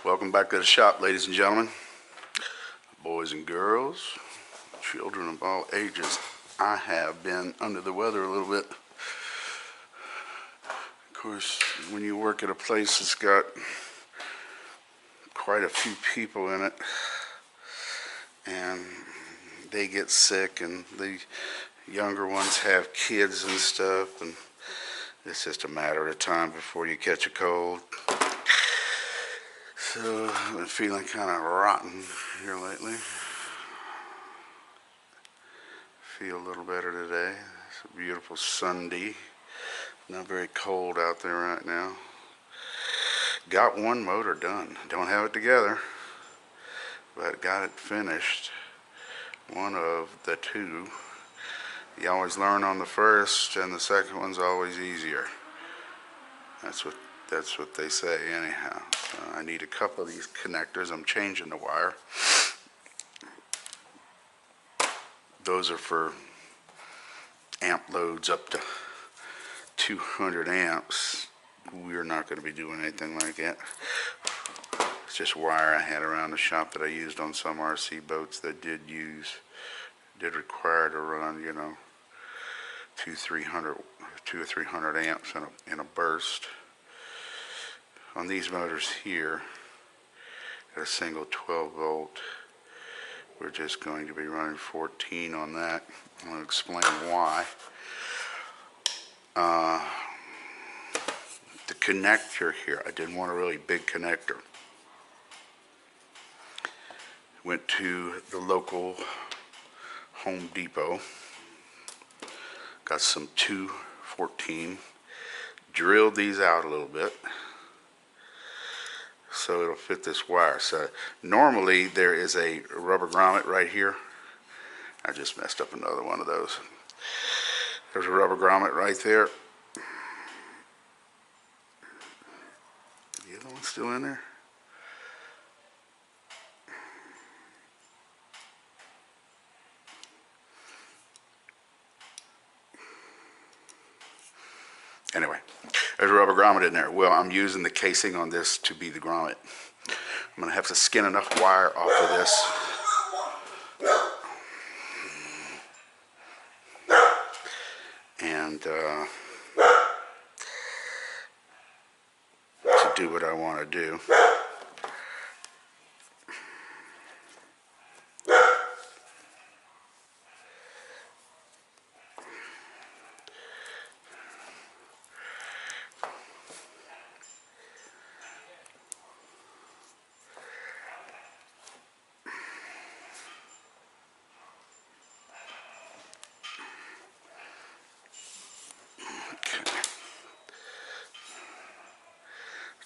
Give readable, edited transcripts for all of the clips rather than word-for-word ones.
Welcome back to the shop, ladies and gentlemen, boys and girls, children of all ages. I have been under the weather a little bit. Of course, when you work at a place that's got quite a few people in it, and they get sick, and the younger ones have kids and stuff, and it's just a matter of time before you catch a cold. So I've been feeling kind of rotten here lately. Feel a little better today. It's a beautiful Sunday. Not very cold out there right now. Got one motor done. Don't have it together, but got it finished. One of the two. You always learn on the first, and the second one's always easier. That's what they say anyhow. I need a couple of these connectors. I'm changing the wire. Those are for amp loads up to 200 amps. We're not going to be doing anything like that. It's just wire I had around the shop that I used on some RC boats that did require to run, 200 or 300 amps in a burst. On these motors here, at a single 12 volt, we're just going to be running 14 on that. I'm going to explain why. The connector here, I didn't want a really big connector. Went to the local Home Depot, got some 214, drilled these out a little bit so it'll fit this wire. So normally there is a rubber grommet right here. I just messed up another one of those. There's a rubber grommet right there. The other one's still in there. Anyway, there's a rubber grommet in there. Well, I'm using the casing on this to be the grommet. I'm going to have to skin enough wire off of this and to do what I want to do.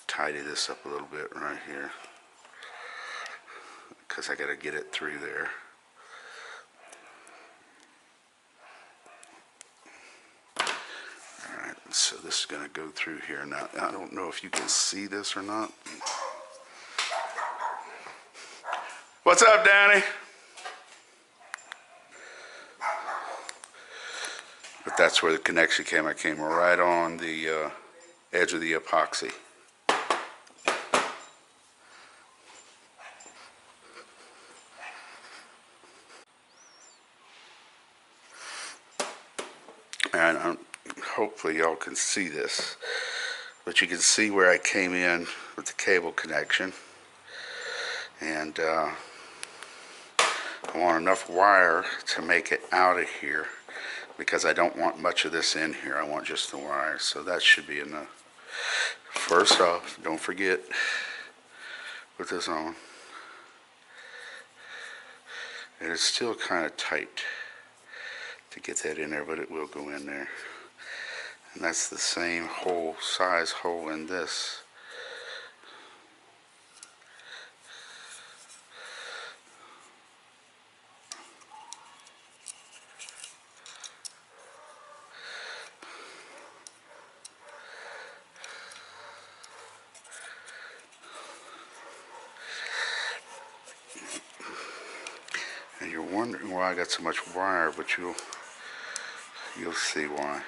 Tidy this up a little bit right here because I got to get it through there. Alright, so this is going to go through here. Now, I don't know if you can see this or not. What's up, Danny? But that's where the connection came. I came right on the edge of the epoxy. And hopefully y'all can see this, but you can see where I came in with the cable connection, and I want enough wire to make it out of here because I don't want much of this in here. I want just the wire, so that should be enough. First off, don't forget, put this on, and it's still kind of tight to get that in there, but it will go in there. And that's the same size hole in this. wondering why I got so much wire, but you'll see why.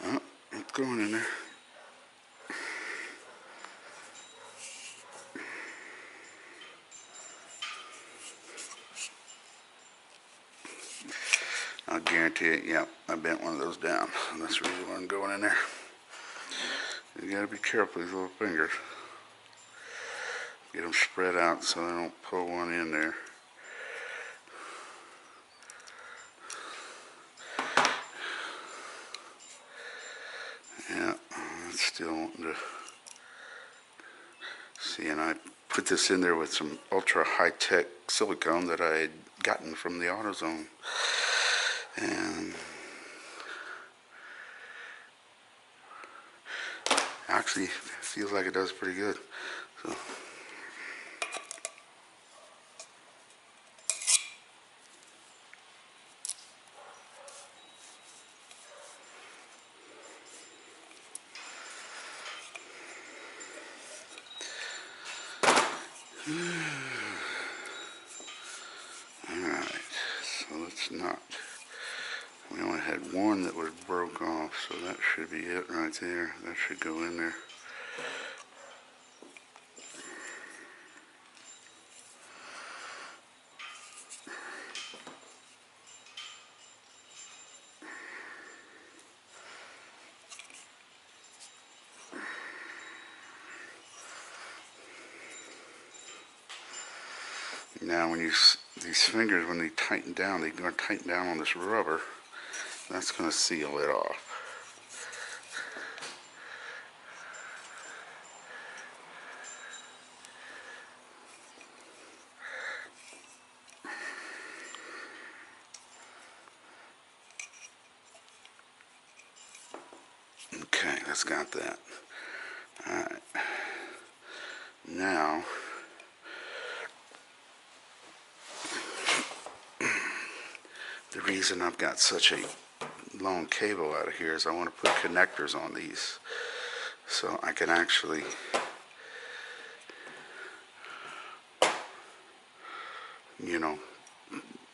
Oh, it's going in there. I'll guarantee it, yep, I bent one of those down. That's the reason why I'm going in there. You gotta be careful with these little fingers. Get them spread out so they don't pull one in there. Yeah, that's still wanting to see, and I put this in there with some ultra high-tech silicone that I had gotten from the AutoZone. And actually feels like it does pretty good. So alright, so let's not. We only had one that was broke off, so that should be it right there. That should go in there. Now when these fingers, when they tighten down, they're going to tighten down on this rubber. That's going to seal it off. Okay, that's got that. Alright. Now, the reason I've got such a long cable out of here is I want to put connectors on these so I can actually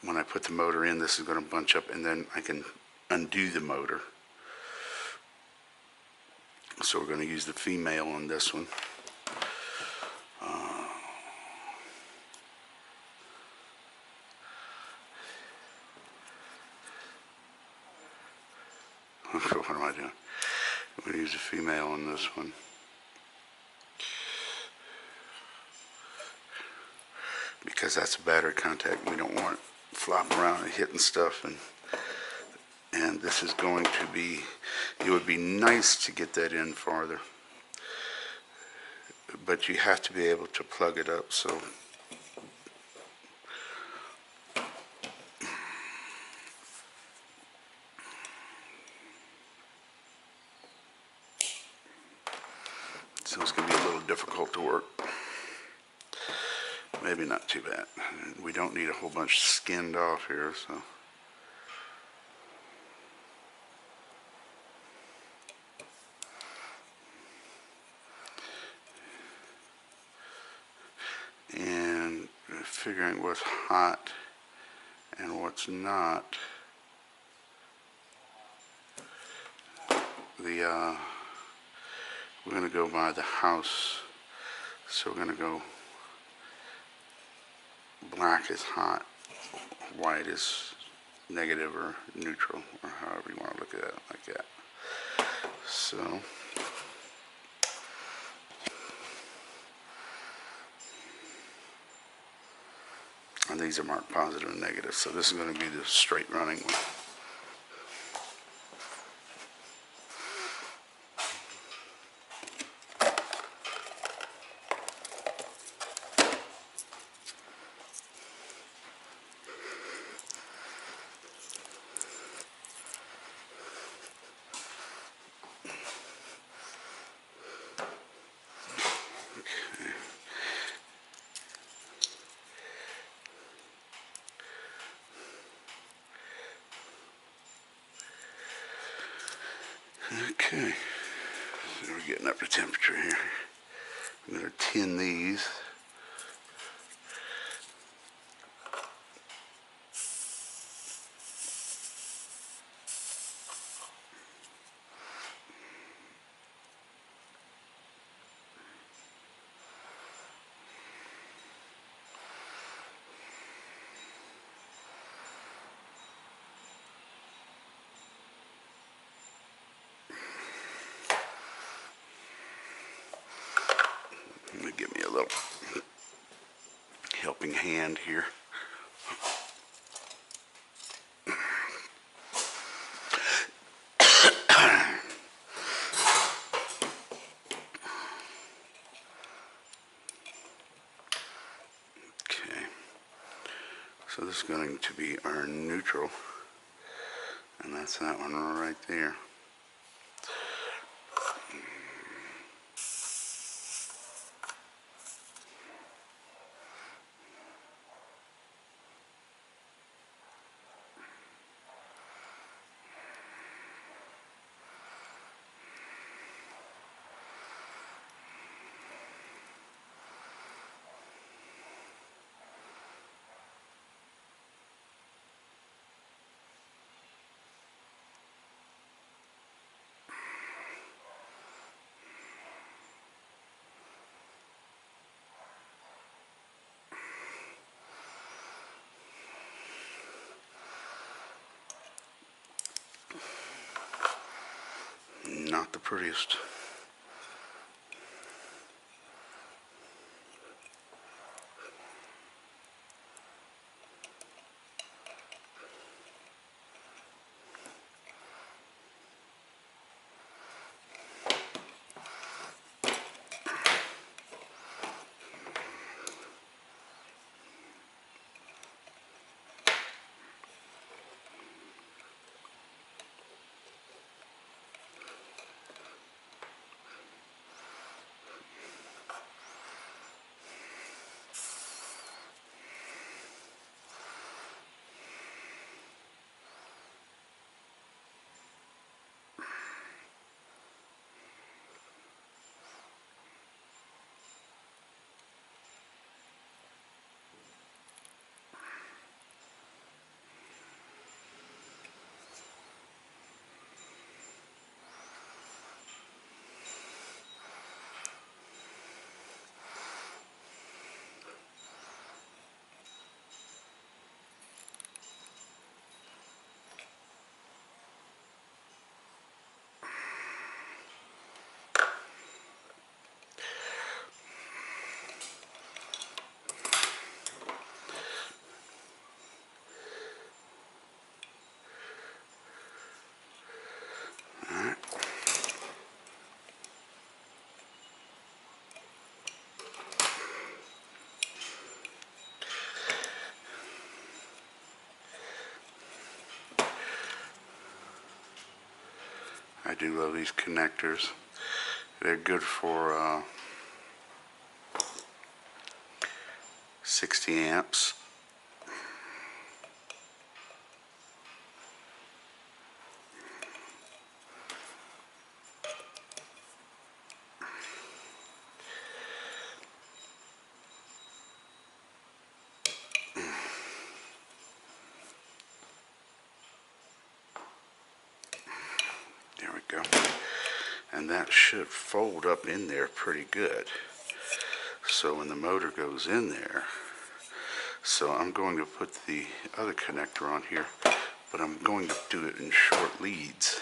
when I put the motor in, this is going to bunch up and then I can undo the motor. So we're going to use the female on this one. What am I doing? I'm going to use the female on this one. Because that's a battery contact. We don't want it flopping around and hitting stuff. And this is going to be, it would be nice to get that in farther. But you have to be able to plug it up. So it's going to be a little difficult to work. Maybe not too bad. We don't need a whole bunch skinned off here, so. And figuring what's hot and what's not. We're going to go by the house, so we're going to go black is hot, white is negative or neutral, or however you want to look at it, like that. So and these are marked positive and negative, so this is going to be the straight running one. Okay, so we're getting up to temperature here. I'm going to tin these. Let me give me a little helping hand here. Okay, so this is going to be our neutral, and that's that one right there. Not the prettiest. I do love these connectors. They're good for 60 amps. There we go. And that should fold up in there pretty good. So when the motor goes in there, so I'm going to put the other connector on here, but I'm going to do it in short leads.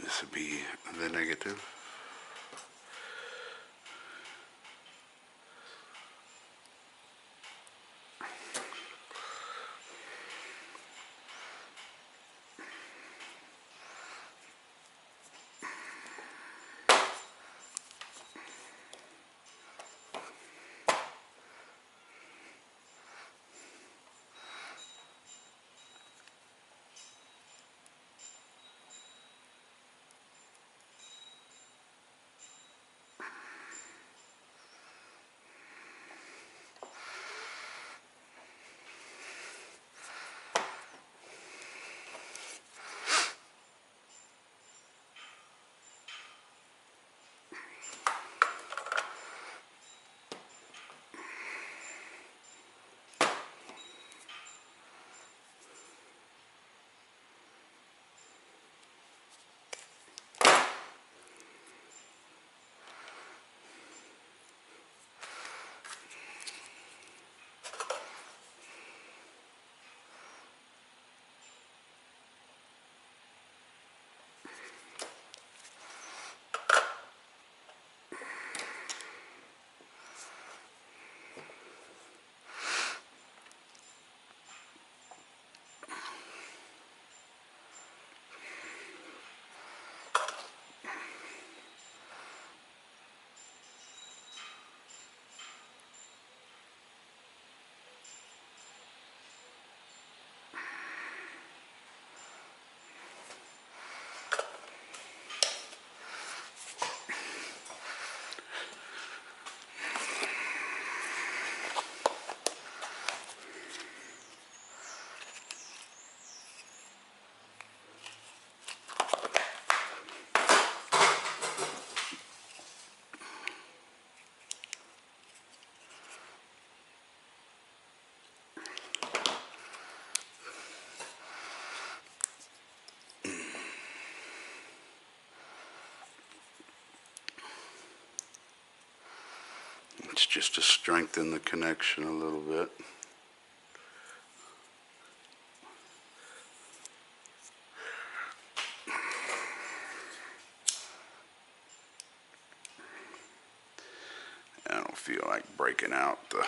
This would be the negative. just to strengthen the connection a little bit. I don't feel like breaking out the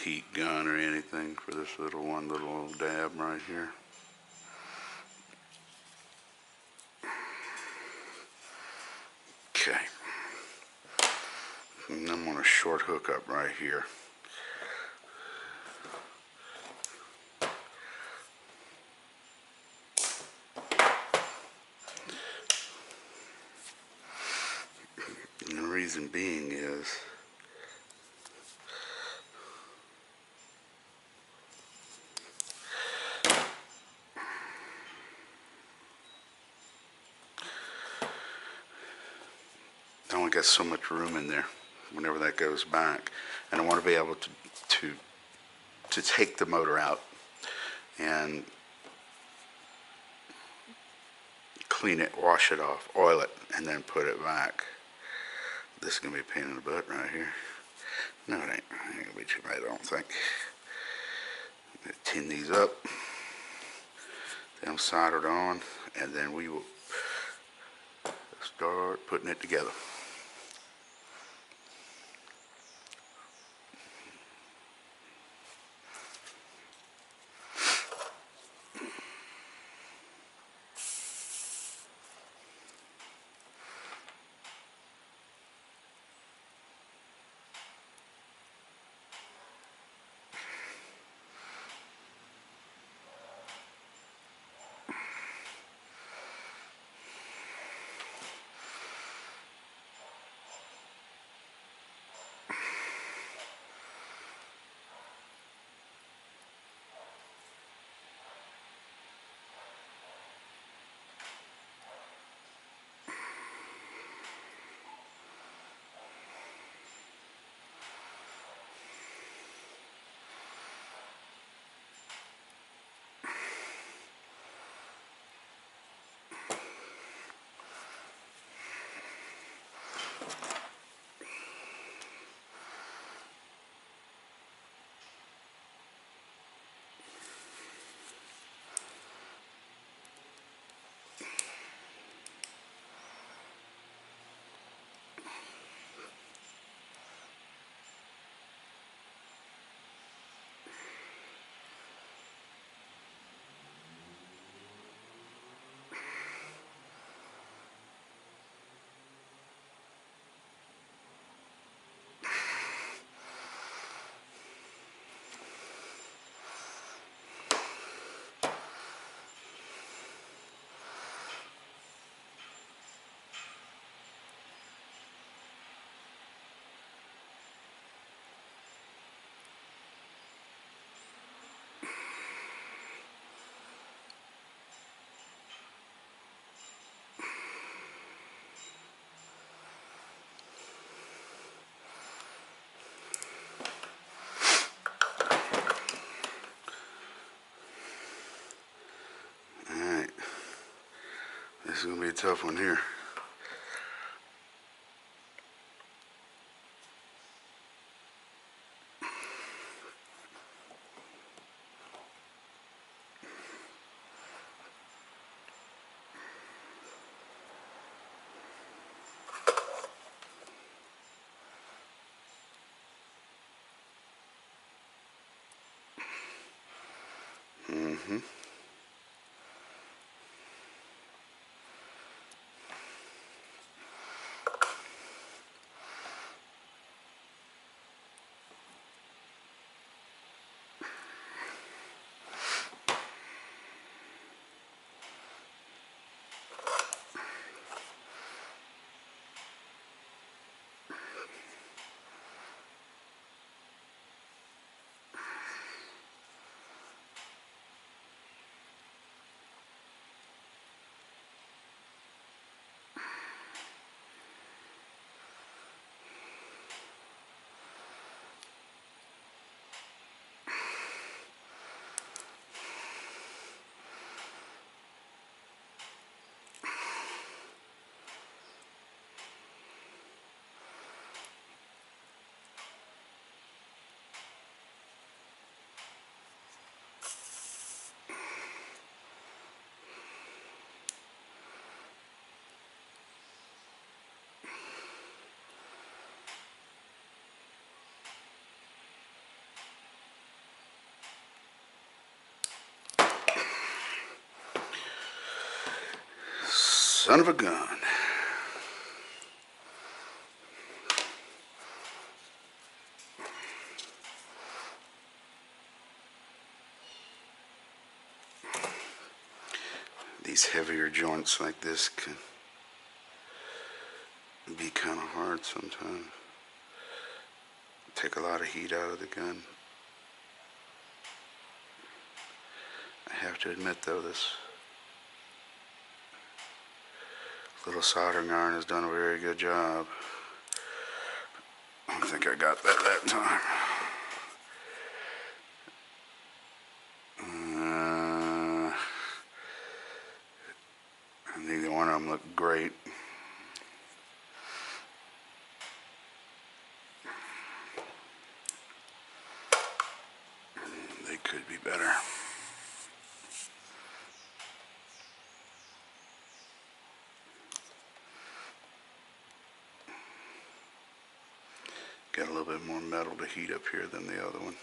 heat gun or anything for this one little dab right here. Okay. And I'm on a short hookup right here. And the reason being is I only got so much room in there whenever that goes back, and I want to be able to take the motor out and clean it, wash it off, oil it, and then put it back. This is gonna be a pain in the butt right here. No, it ain't gonna be too bad, I don't think. I'm gonna tin these up, them soldered on, and then we will start putting it together. Alright, this is gonna be a tough one here. Mm-hmm. Son of a gun. These heavier joints like this can be kind of hard sometimes. Take a lot of heat out of the gun. I have to admit though, this little soldering iron has done a very good job. I don't think I got that time. Neither one of them look great. They could be better. Got a little bit more metal to heat up here than the other one.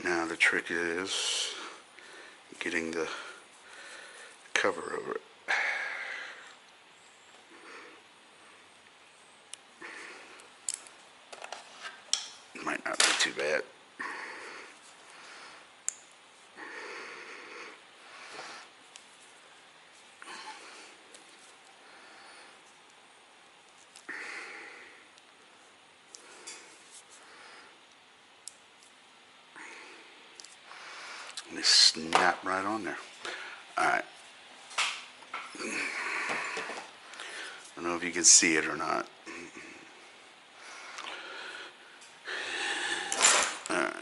Now the trick is getting the cover over it. Might not be too bad. And they snap right on there. Alright. I don't know if you can see it or not. Alright.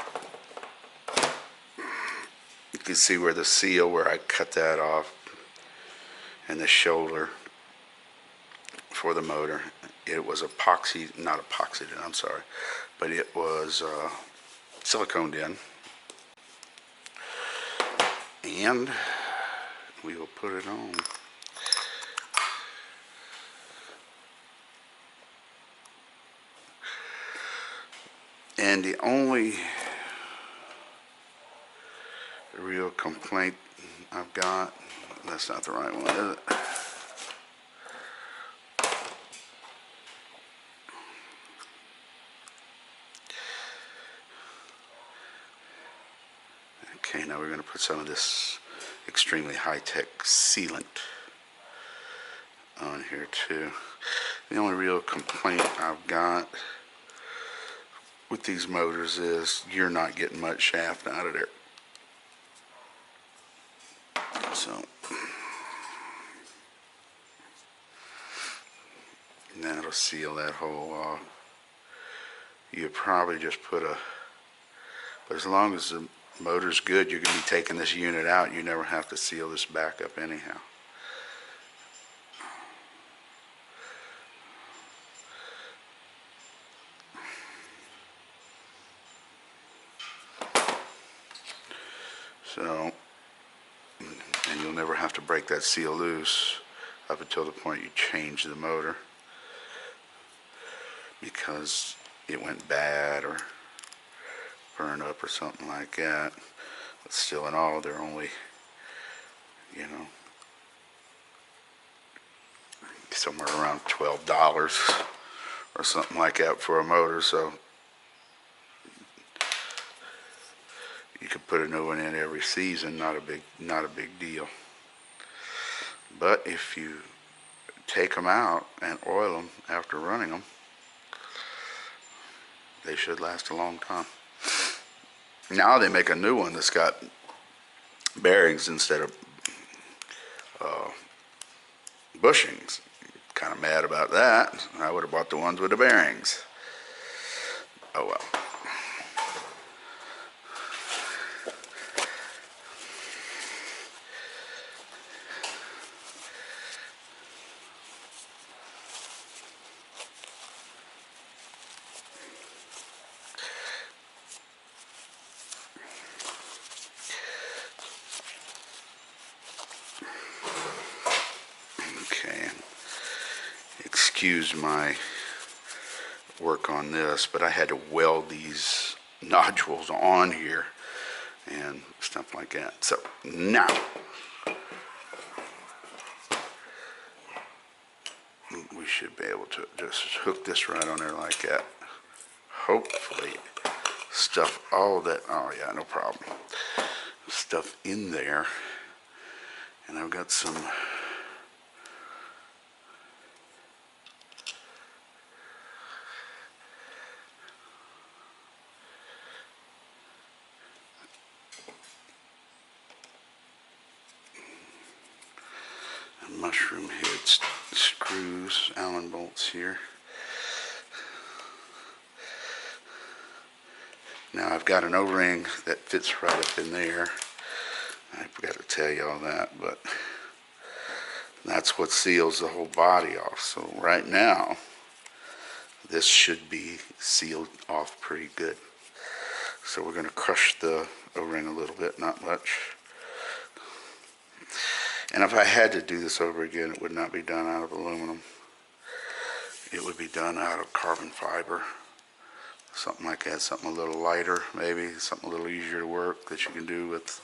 You can see where the seal, where I cut that off, and the shoulder for the motor. It was epoxy, not epoxied, I'm sorry, but it was siliconed in. And we will put it on. And the only real complaint I've got, that's not the right one, is it? Okay, now we're going to put some of this extremely high-tech sealant on here too. The only real complaint I've got with these motors is you're not getting much shaft out of there. So that'll seal that hole off. You probably just put a, but as long as the motor's good, you're going to be taking this unit out. You never have to seal this back up anyhow. So, and you'll never have to break that seal loose up until the point you change the motor, because it went bad or burned up or something like that. But still in all, they're only, you know, somewhere around $12 or something like that for a motor. So you could put a new one in every season, not a big deal. But if you take them out and oil them after running them, they should last a long time. Now they make a new one that's got bearings instead of bushings. Kind of mad about that. I would have bought the ones with the bearings. Oh well. Okay. Excuse my work on this, but I had to weld these nodules on here and stuff like that. So now we should be able to just hook this right on there like that. Hopefully stuff all that, oh yeah, no problem. Stuff in there. And I've got some mushroom head screws, Allen bolts here. Now I've got an O-ring that fits right up in there. I forgot to tell you all that, but that's what seals the whole body off. So right now, this should be sealed off pretty good. So we're going to crush the O-ring a little bit, not much. And if I had to do this over again, it would not be done out of aluminum. It would be done out of carbon fiber. Something like that, something a little lighter, maybe, something a little easier to work that you can do with,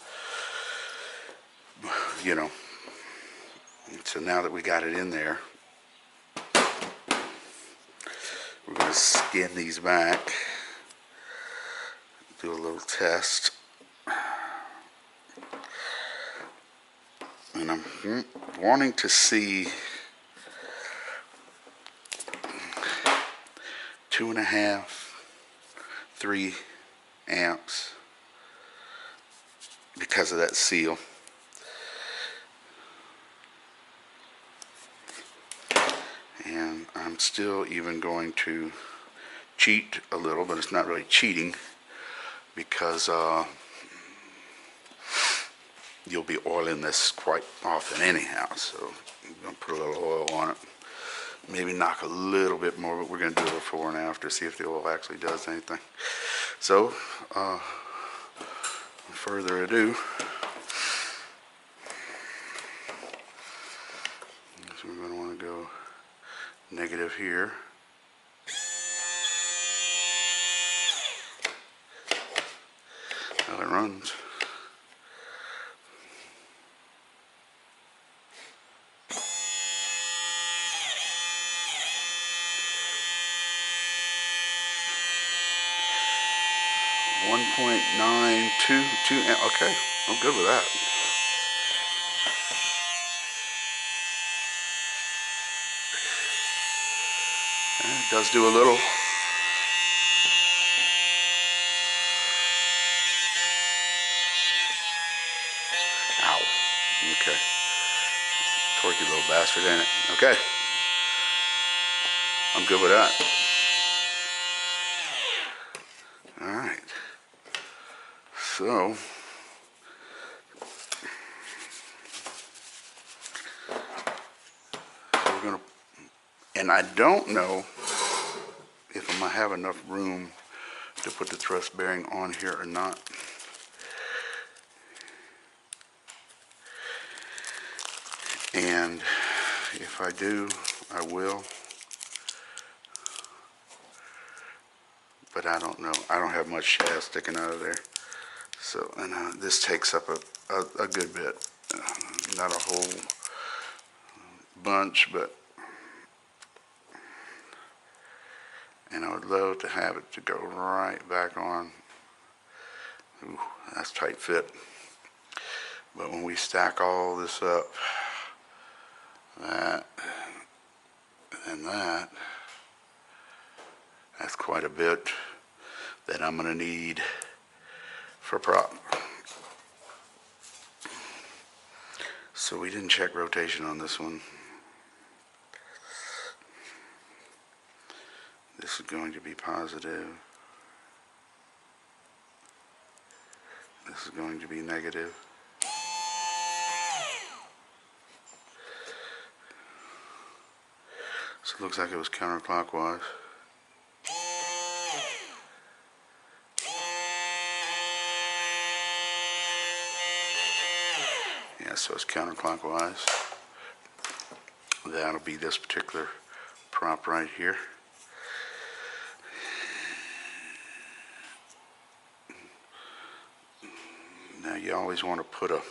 you know. So now that we got it in there, we're going to skin these back, do a little test. And I'm wanting to see 2.5, 3 amps because of that seal. And I'm still even going to cheat a little, but it's not really cheating, because you'll be oiling this quite often anyhow. So I'm going to put a little oil on it. Maybe knock a little bit more, but we're going to do it before and after, see if the oil actually does anything. So, without further ado, so we're going to want to go negative here. Well, it runs. .922, okay, I'm good with that. And it does do a little. Ow, okay. Torquey little bastard, ain't it? Okay. I'm good with that. Alright. So, we're going to, and I don't know if I'm going to have enough room to put the thrust bearing on here or not. And if I do, I will. But I don't know. I don't have much shaft sticking out of there. So, and this takes up a good bit. Not a whole bunch, but, and I would love to have it to go right back on. Ooh, that's tight fit. But when we stack all this up, that and that, that's quite a bit that I'm going to need for prop. So we didn't check rotation on this one. This is going to be positive. This is going to be negative. So it looks like it was counterclockwise. Yeah, so it's counterclockwise. That'll be this particular prop right here. Now you always want to put a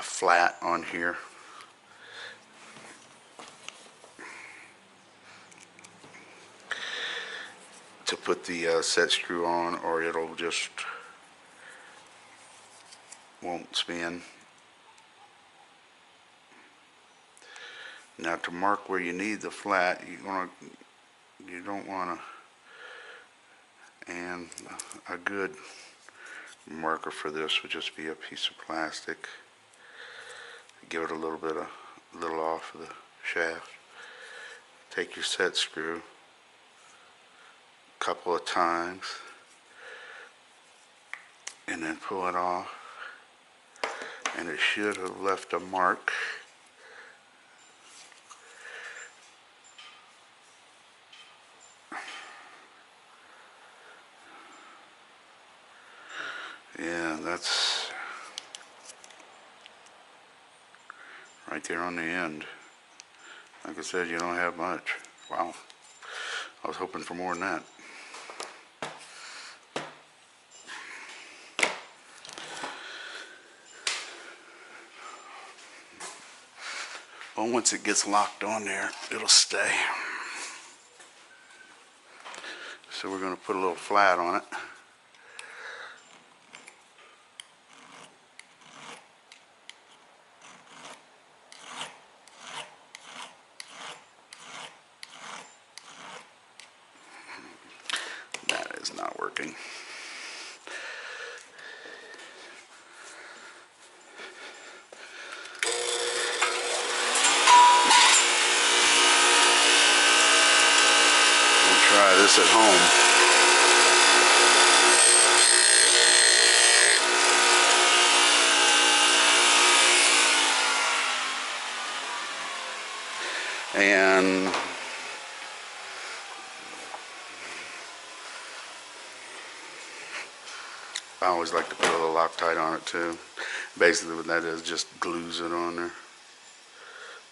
flat on here. To put the set screw on, or it'll just won't spin. Now to mark where you need the flat, you don't want to, and a good marker for this would just be a piece of plastic. Give it a little off of the shaft. Take your set screw a couple of times and then pull it off, and it should have left a mark. Yeah, that's right there on the end. Like I said, you don't have much. Wow. I was hoping for more than that. Well, once it gets locked on there, it'll stay. So we're going to put a little flat on it. That is not working. We'll try this at home. And I always like to put a little Loctite on it too. Basically what that is, just glues it on there.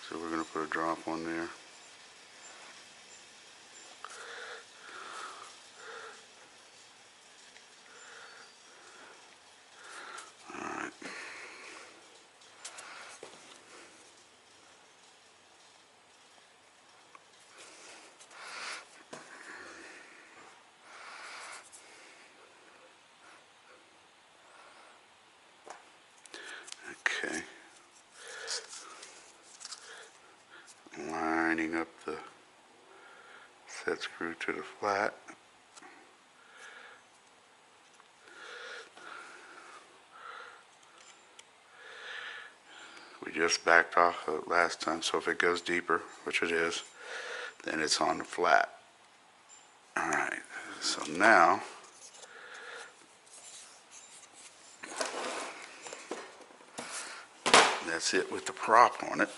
So we're going to put a drop on there. Alright. Okay. Lining up the set screw to the flat. We just backed off the last time, so if it goes deeper, which it is, then it's on the flat. Alright, so now that's it with the prop on it.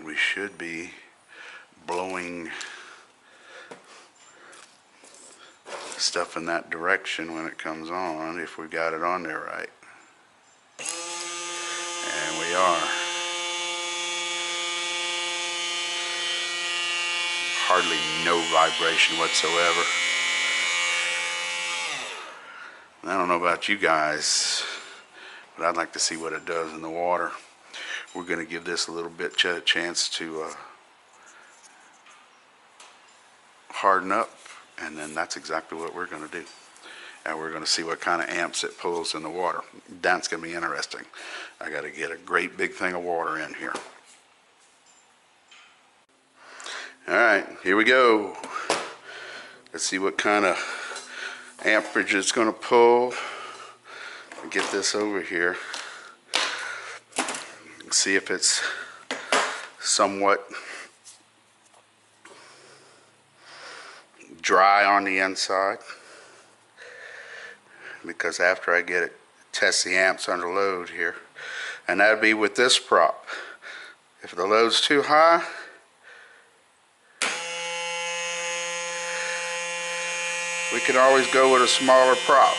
We should be blowing stuff in that direction when it comes on, if we got it on there right. And we are. Hardly no vibration whatsoever. I don't know about you guys, but I'd like to see what it does in the water. We're going to give this a little bit chance to harden up, and then that's exactly what we're going to do. And we're going to see what kind of amps it pulls in the water. That's going to be interesting. I got to get a great big thing of water in here. All right, here we go. Let's see what kind of amperage it's going to pull. Get this over here. See if it's somewhat dry on the inside, because after I get it, test the amps under load here, and that'd be with this prop. If the load's too high, we can always go with a smaller prop.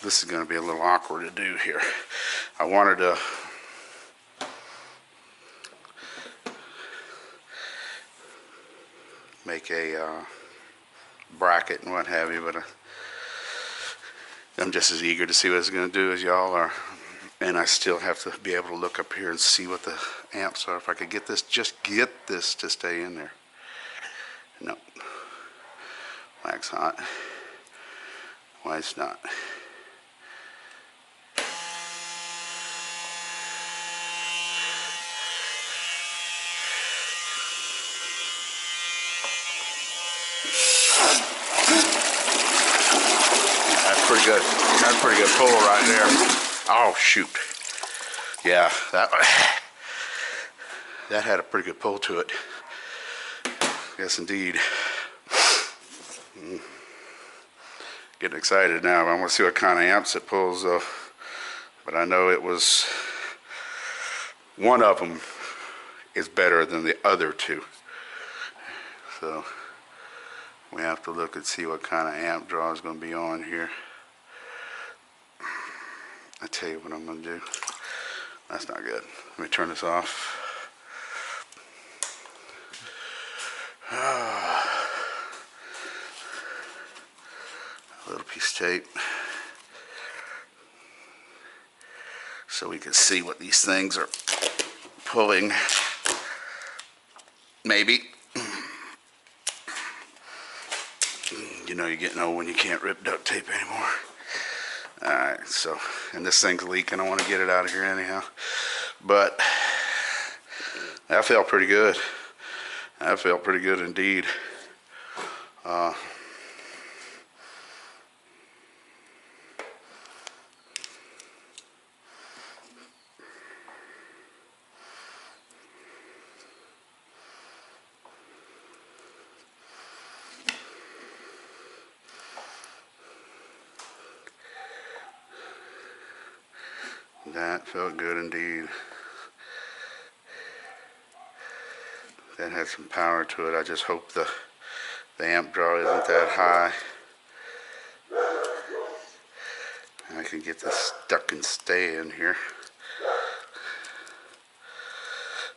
This is going to be a little awkward to do here. I wanted to make a bracket and what have you, but I'm just as eager to see what it's going to do as y'all are. And I still have to be able to look up here and see what the amps are. If I could get this, just get this to stay in there. No. Wax hot. Why it's not? That's pretty good. That's a pretty good pull right there. Oh shoot. Yeah, that had a pretty good pull to it. Yes indeed. Getting excited now. I want to see what kind of amps it pulls though. But I know it was, one of them is better than the other two. So we have to look and see what kind of amp draw is going to be on here. I tell you what I'm going to do. That's not good. Let me turn this off. A little piece of tape so we can see what these things are pulling. Maybe. You know you're getting old when you can't rip duct tape anymore. Alright, so, and this thing's leaking. I want to get it out of here anyhow. But that felt pretty good. That felt pretty good indeed. That felt good indeed. That had some power to it. I just hope the amp draw isn't that high. And I can get this stuck and stay in here.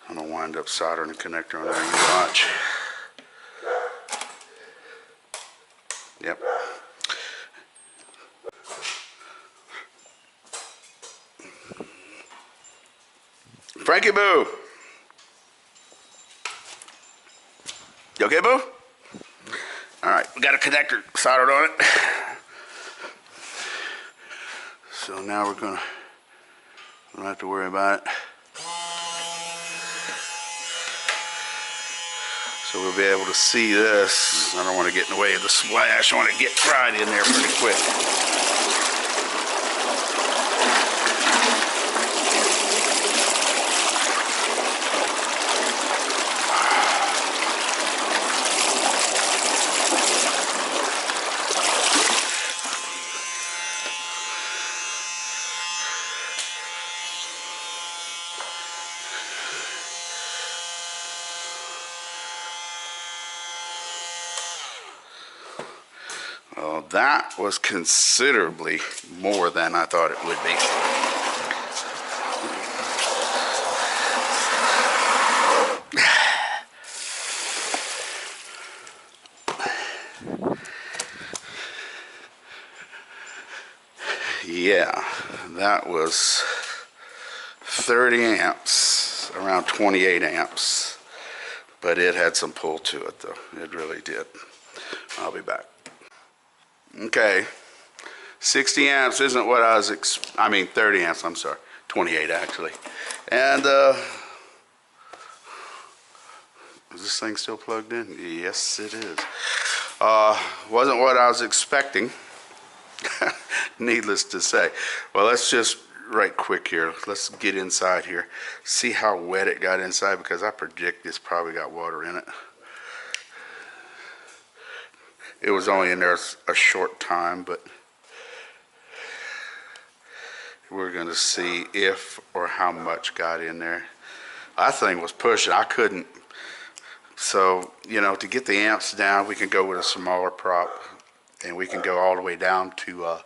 I'm gonna wind up soldering a connector on there. You watch. Yep. Frankie Boo! You okay, Boo? Alright, we got a connector soldered on it. So now we don't have to worry about it. So we'll be able to see this. I don't want to get in the way of the splash. I want to get right in there pretty quick. that was considerably more than I thought it would be. Yeah, that was 30 amps, around 28 amps, but it had some pull to it though. It really did. I'll be back. Okay, 60 amps isn't what I was, 30 amps, I'm sorry, 28 actually. And is this thing still plugged in? Yes, it is. Wasn't what I was expecting, needless to say. Well, let's just, right quick here, let's get inside here, see how wet it got inside, because I predict it's probably got water in it. It was only in there a short time, but we're going to see if or how much got in there. That thing was pushing. I couldn't. So, you know, to get the amps down, we can go with a smaller prop, and we can go all the way down to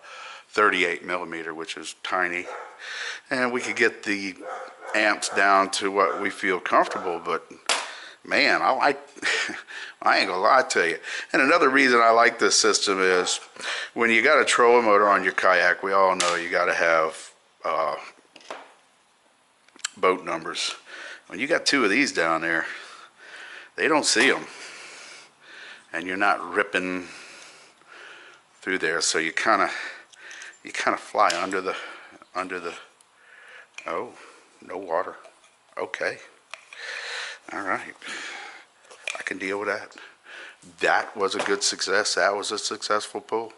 38 millimeter, which is tiny. And we could get the amps down to what we feel comfortable, but man, I ain't gonna lie to you. And another reason I like this system is when you got a trolling motor on your kayak, we all know you gotta have boat numbers. When you got two of these down there, they don't see them, and you're not ripping through there, so you kind of fly under the. Oh, no water. Okay. All right. I can deal with that. That was a good success. That was a successful pull.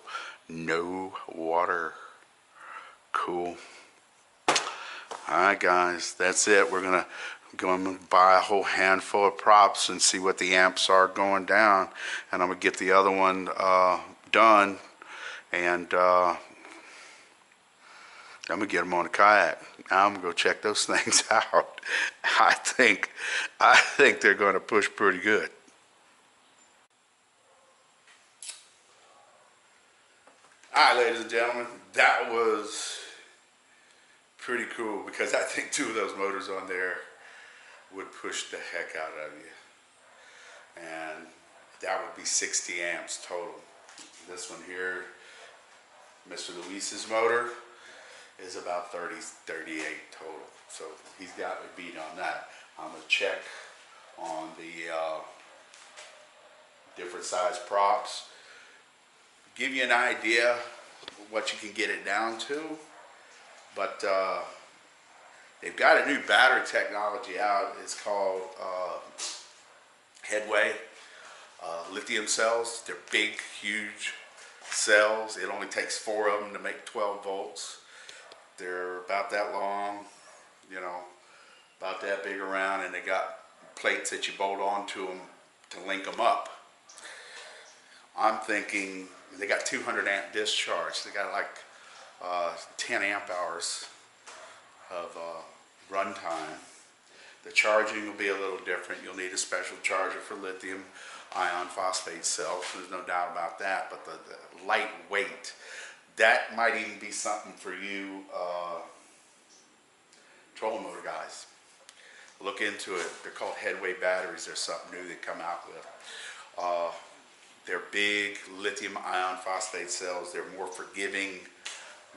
No water. Cool. All right, guys. That's it. We're going to buy a whole handful of props and see what the amps are going down. And I'm going to get the other one done. And I'm gonna get them on a kayak. I'm gonna go check those things out. I think they're gonna push pretty good. All right, ladies and gentlemen, that was pretty cool, because I think two of those motors on there would push the heck out of you, and that would be 60 amps total. This one here, Mr. Luis's motor, is about 38 total. So he's got me beat on that. I'm gonna check on the different size props, give you an idea what you can get it down to. But they've got a new battery technology out. It's called Headway lithium cells. They're big, huge cells. It only takes 4 of them to make 12 volts. They're about that long, you know, about that big around, and they got plates that you bolt onto them to link them up. I'm thinking they got 200 amp discharge. They got like 10 amp hours of run time. The charging will be a little different. You'll need a special charger for lithium ion phosphate cells. There's no doubt about that. But the lightweight, that might even be something for you trolling motor guys. Look into it. They're called Headway batteries. There's something new they come out with. They're big lithium ion phosphate cells. They're more forgiving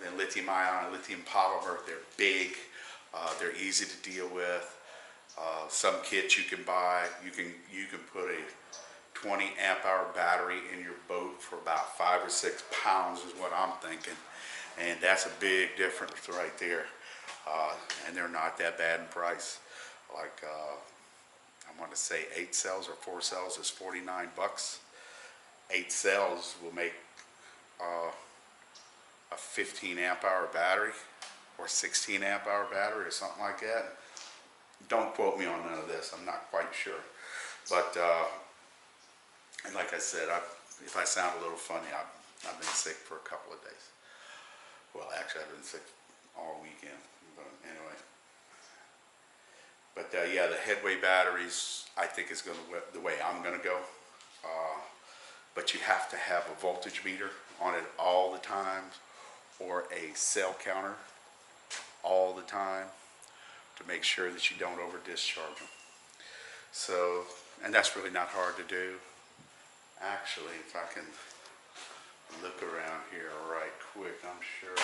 than lithium ion and lithium polymer. They're big. They're easy to deal with. Some kits you can buy, you can put a 20 amp hour battery in your boat for about 5 or 6 pounds is what I'm thinking, and that's a big difference right there. And they're not that bad in price. Like I want to say 8 cells or 4 cells is 49 bucks. 8 cells will make a 15 amp hour battery or 16 amp hour battery or something like that. Don't quote me on none of this. I'm not quite sure. But and like I said, if I sound a little funny, I've been sick for a couple of days. Well, actually, I've been sick all weekend. But anyway. But yeah, the Headway batteries, I think, is going to the way I'm going to go. but you have to have a voltage meter on it all the time, or a cell counter all the time, to make sure that you don't over discharge them. So, and that's really not hard to do. Actually, if I can look around here right quick, I'm sure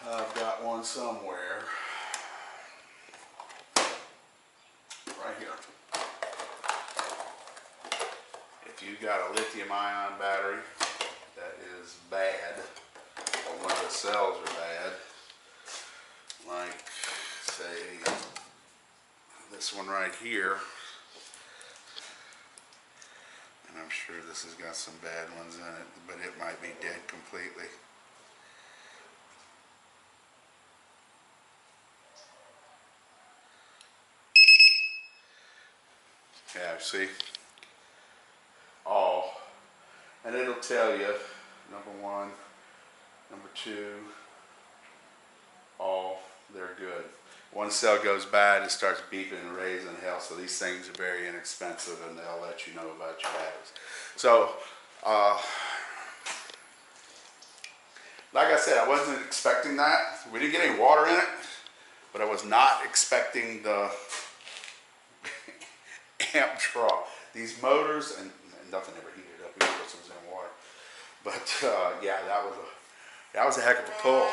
I've got one somewhere. Right here. If you got a lithium ion battery that is bad, or one of the cells are bad, like say this one right here, and I'm sure this has got some bad ones in it, but it might be dead completely. Yeah, see? All. And it'll tell you, number one, number two, all, they're good. One cell goes bad, it starts beeping and raising hell, so these things are very inexpensive, and they'll let you know about your batteries. So, like I said, I wasn't expecting that. We didn't get any water in it, but I was not expecting the amp draw. These motors, and nothing ever heated up, even if it was in water. But yeah, that was a heck of a pull.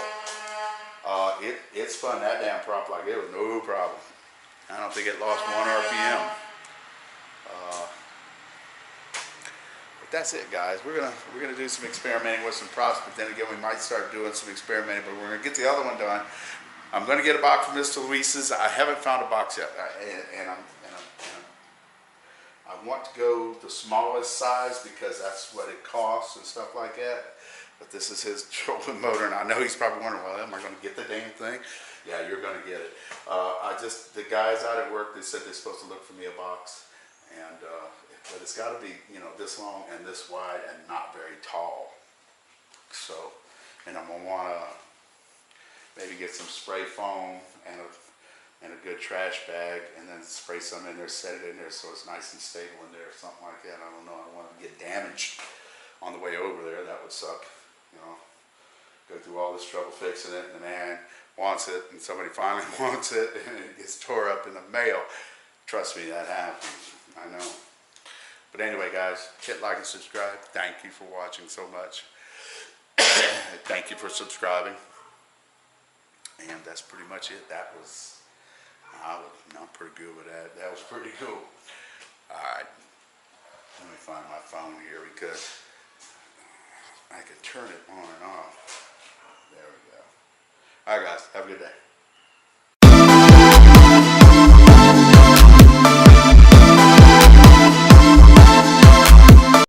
It spun that damn prop like it was no problem. I don't think it lost 1 RPM. But that's it, guys. We're gonna do some experimenting with some props, but then again, we might start doing some experimenting. But we're gonna get the other one done. I'm gonna get a box from Mr. Luis's. I haven't found a box yet, and I want to go the smallest size because that's what it costs and stuff like that. But this is his trolling motor, and I know he's probably wondering, well, am I going to get the damn thing? Yeah, you're going to get it. The guys out at work, they said they're supposed to look for me a box, and but it's got to be, you know, this long and this wide and not very tall. So, and I'm gonna want to maybe get some spray foam and a good trash bag, and then spray some in there, set it in there so it's nice and stable in there, or something like that. I don't know. I don't want to get damaged on the way over there. That would suck. You know, go through all this trouble fixing it, and the man wants it, and somebody finally wants it, and it gets tore up in the mail. Trust me, that happens. I know. But anyway, guys, hit like and subscribe. Thank you for watching so much. Thank you for subscribing. And that's pretty much it. I'm pretty good with that. That was pretty cool. All right. Let me find my phone here because I can turn it on and off. There we go. All right, guys. Have a good day.